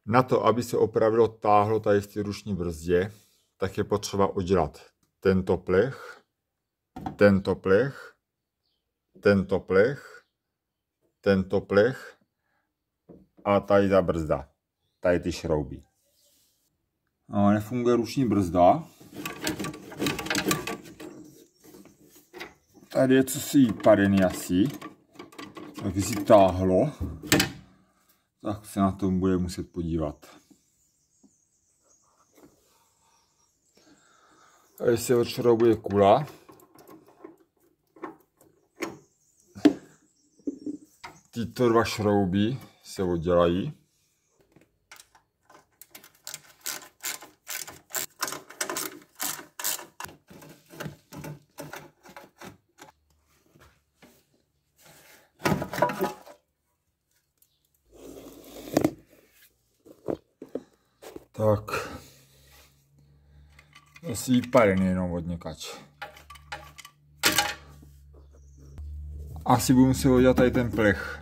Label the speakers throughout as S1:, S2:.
S1: Na to, aby se opravdu táhlo tady v té ruční brzdě, tak je potřeba udělat tento plech, tento plech, tento plech, tento plech a tady ta brzda, tady ty šrouby. No, nefunguje ruční brzda. Tady je cosi výpadený asi, tak si táhlo, tak se na tom bude muset podívat. Tady se odšroubuje kula. Tyto dva šrouby se oddělají. Tak. Asi výpadený jenom od někač. Asi budu muset udělat tady ten plech.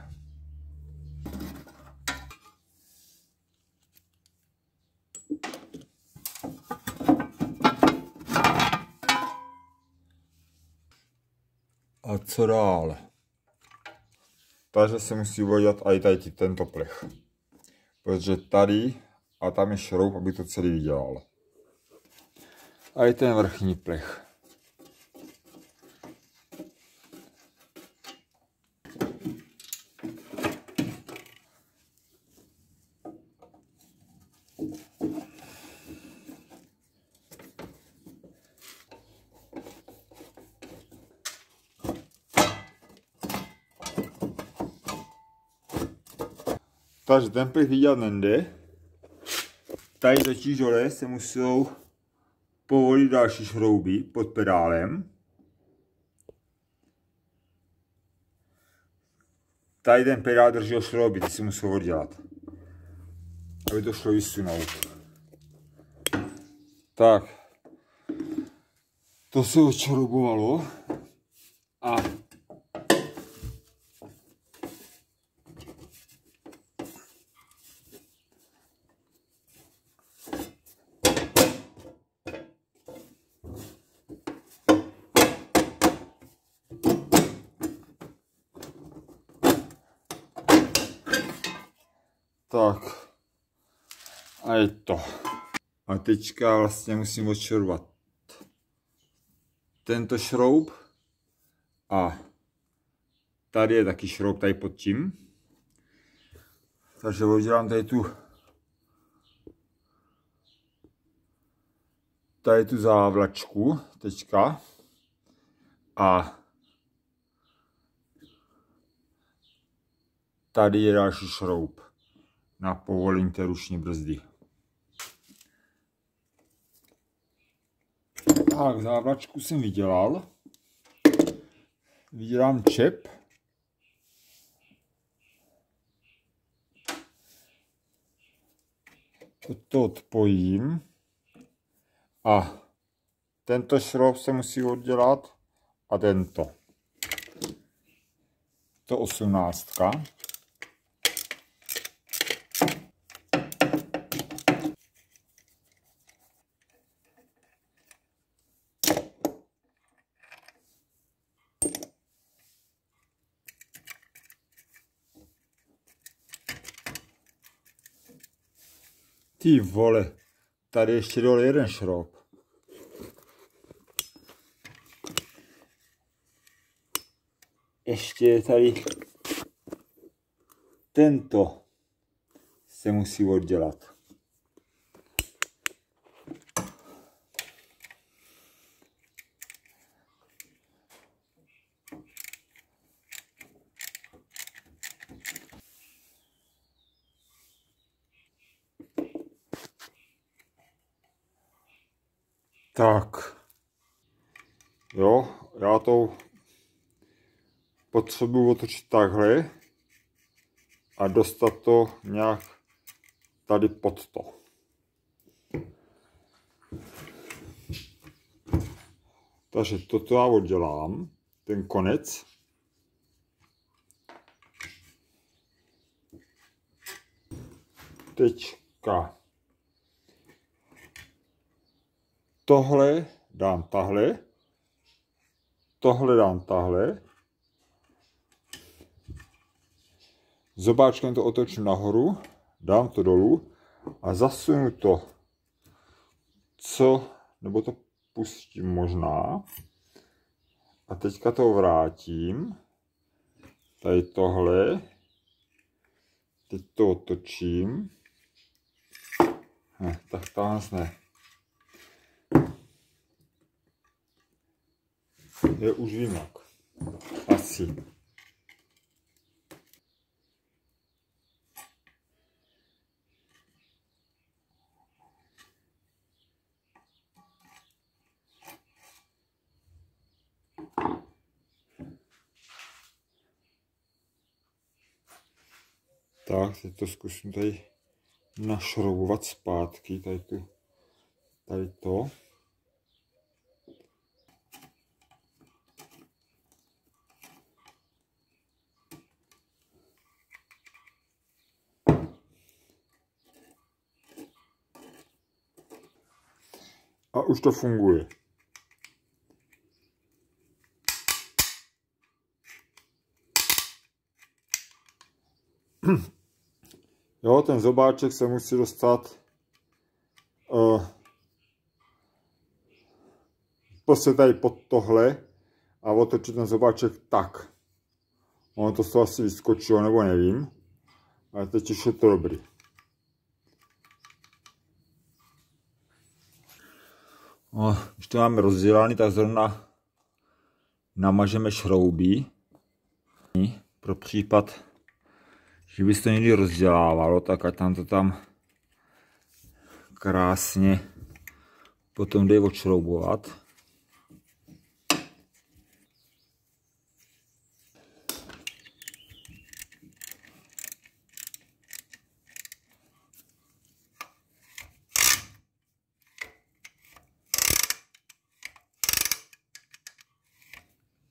S1: A co dál? Takže se musí udělat i tady tento plech. Protože tady a tam je šroub, aby to celý vydělal. A i ten vrchní plech. Takže ten plech vydělat nejde. Tady totiž dole se musí povolit další šrouby pod pedálem. Tady ten pedál drží šrouby, ty si musí oddělat, aby to šlo vysunout. Tak, to se odšroubovalo a tak, a je to. A teďka vlastně musím odšroubovat tento šroub a tady je taky šroub tady pod tím. Takže oddělám tady tu závlačku teďka a tady je další šroub na povolení té ruční brzdy. Tak, závlačku jsem vydělal. Vydělám čep. To odpojím. A tento šroub se musí oddělat a tento. To 18. Ty vole, tady ještě dole jeden šroub. Ještě je tady tento se musí oddělat. Tak, jo, já to potřebuji otočit takhle a dostat to nějak tady pod to. Takže toto já oddělám, ten konec. Teď teďka tohle dám tahle, tohle dám tahle, zobáčkem to otočím nahoru, dám to dolů a zasunu to, nebo to pustím možná. A teďka to vrátím, tady tohle, teď to otočím, tak tam ne. Je už vím jak, asi. Tak, teď to zkusím tady našroubovat zpátky, tady to. A už to funguje. Jo, ten zobáček se musí dostat prostě tady pod tohle a otočit ten zobáček tak. Ono to asi vyskočilo, nebo nevím, ale teď už je to dobrý. Když to máme rozdělaný, tak zrovna namažeme šrouby. Pro případ, že by se to někdy rozdělávalo, tak ať tam to tam krásně potom jde odšroubovat.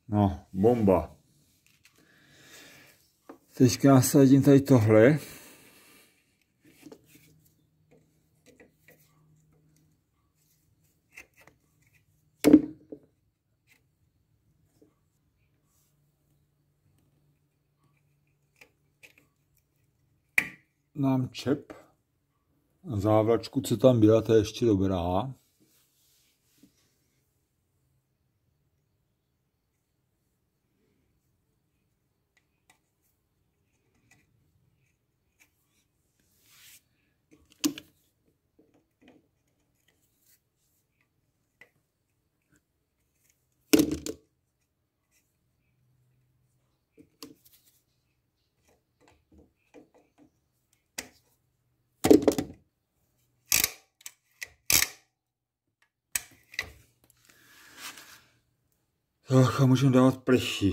S1: No, bomba. Teďka nasadím tady tohle. Nám čep. Závlačku, co tam byla, to je ještě dobrá. Tak a můžeme dávat plechy.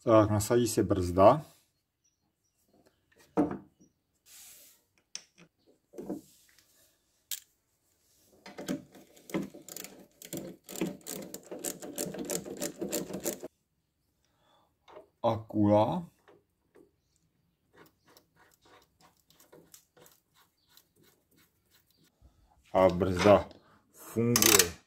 S1: Tak, nasadí se brzda. A kula. A brzda funguje.